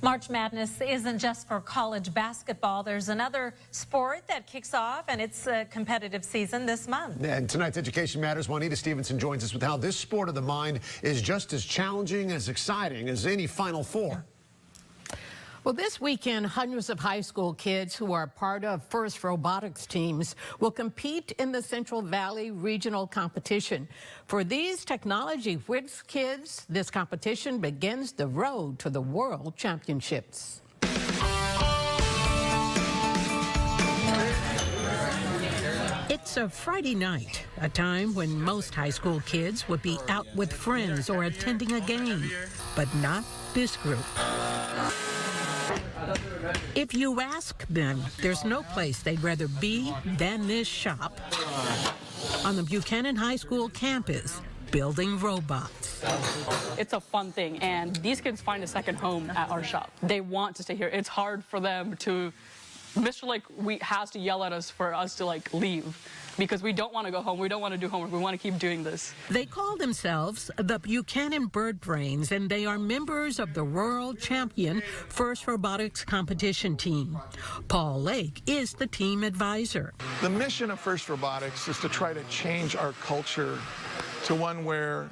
March Madness isn't just for college basketball. There's another sport that kicks off, and it's a competitive season this month. And tonight's Education Matters, Juanita Stevenson joins us with how this sport of the mind is just as challenging, as exciting as any Final Four. Well, this weekend, hundreds of high school kids who are part of FIRST robotics teams will compete in the Central Valley Regional Competition. For these technology-whiz kids, this competition begins the road to the World Championships. It's a Friday night, a time when most high school kids would be out with friends or attending a game, but not this group. If you ask them, there's no place they'd rather be than this shop on the Buchanan High School campus, building robots. It's a fun thing, and these kids find a second home at our shop. They want to stay here. It's hard for them to, Mr. has to yell at us for us to leave, because we don't want to go home. We don't want to do homework. We want to keep doing this. They call themselves the Buchanan Bird Brains, and they are members of the world champion FIRST robotics competition team. Paul Lake is the team advisor. The mission of FIRST Robotics is to try to change our culture to one where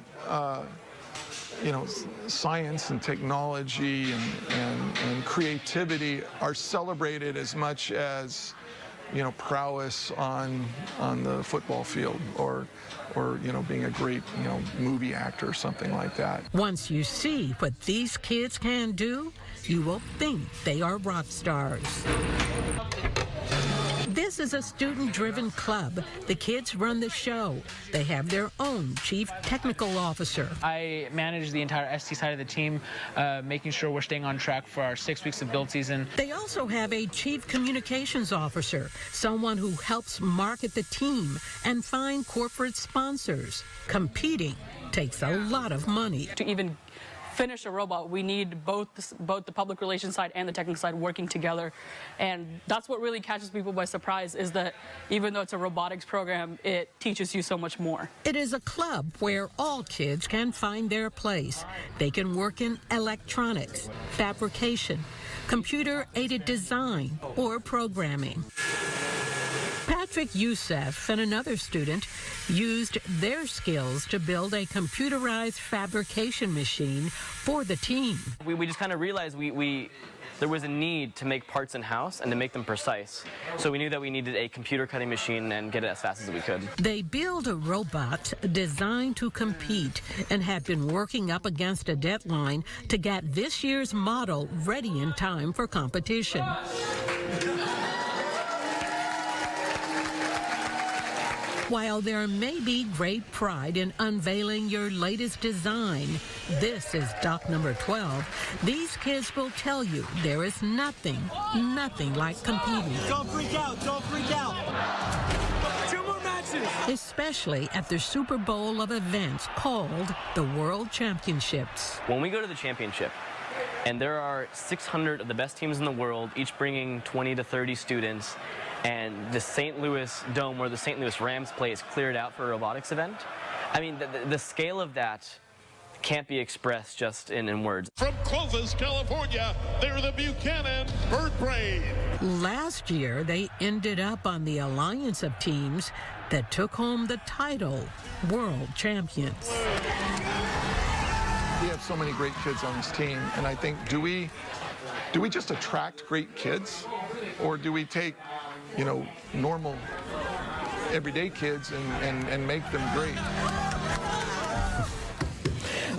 science and technology and creativity are celebrated as much as prowess on the football field or being a great movie actor or something like that. Once you see what these kids can do, you will think they are rock stars. This is a student-driven club. The kids run the show. They have their own chief technical officer. I manage the entire ST side of the team, making sure we're staying on track for our 6 weeks of build season. They also have a chief communications officer, someone who helps market the team and find corporate sponsors. Competing takes a lot of money. To even finish a robot, we need both the public relations side and the technical side working together, and that's what really catches people by surprise, is that even though it's a robotics program, it teaches you so much more. It is a club where all kids can find their place. They can work in electronics, fabrication, computer-aided design, or programming. Patrick Youssef and another student used their skills to build a computerized fabrication machine for the team. We just kind of realized there was a need to make parts in-house and to make them precise. So we knew that we needed a computer cutting machine and get it as fast as we could. They built a robot designed to compete and had been working up against a deadline to get this year's model ready in time for competition. While there may be great pride in unveiling your latest design, this is doc number 12. These kids will tell you there is nothing like competing. Don't freak out, don't freak out. 2 more matches. Especially at the Super Bowl of events called the World Championships. When we go to the championship, and there are 600 of the best teams in the world, each bringing 20 to 30 students, and the St. Louis Dome where the St. Louis Rams play is cleared out for a robotics event. I mean, the scale of that can't be expressed just in words. From Clovis, California, they're the Buchanan Bird Brain. Last year, they ended up on the alliance of teams that took home the title, World Champions. We have so many great kids on this team, and I think, do we just attract great kids, or do we take normal, everyday kids and make them great?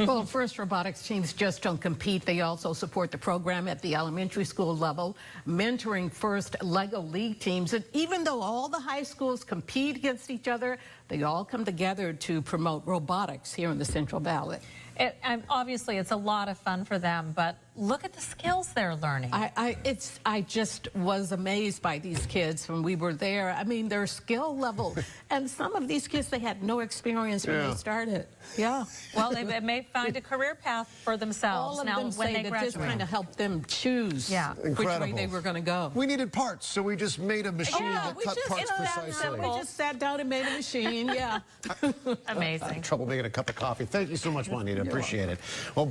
Well, FIRST robotics teams just don't compete. They also support the program at the elementary school level, mentoring FIRST Lego League teams. And even though all the high schools compete against each other, they all come together to promote robotics here in the Central Valley. Obviously, it's a lot of fun for them, but look at the skills they're learning. I just was amazed by these kids when we were there. I mean, their skill level, and some of these kids, they had no experience when they started. Yeah. Well, they may find a career path for themselves all of now them when say they that graduate. this kind of helped them choose which way they were going to go. We needed parts, so we just made a machine that cut parts precisely. We just sat down and made a machine, yeah. Amazing. Trouble making a cup of coffee. Thank you so much, Juanita. Appreciate it. Well,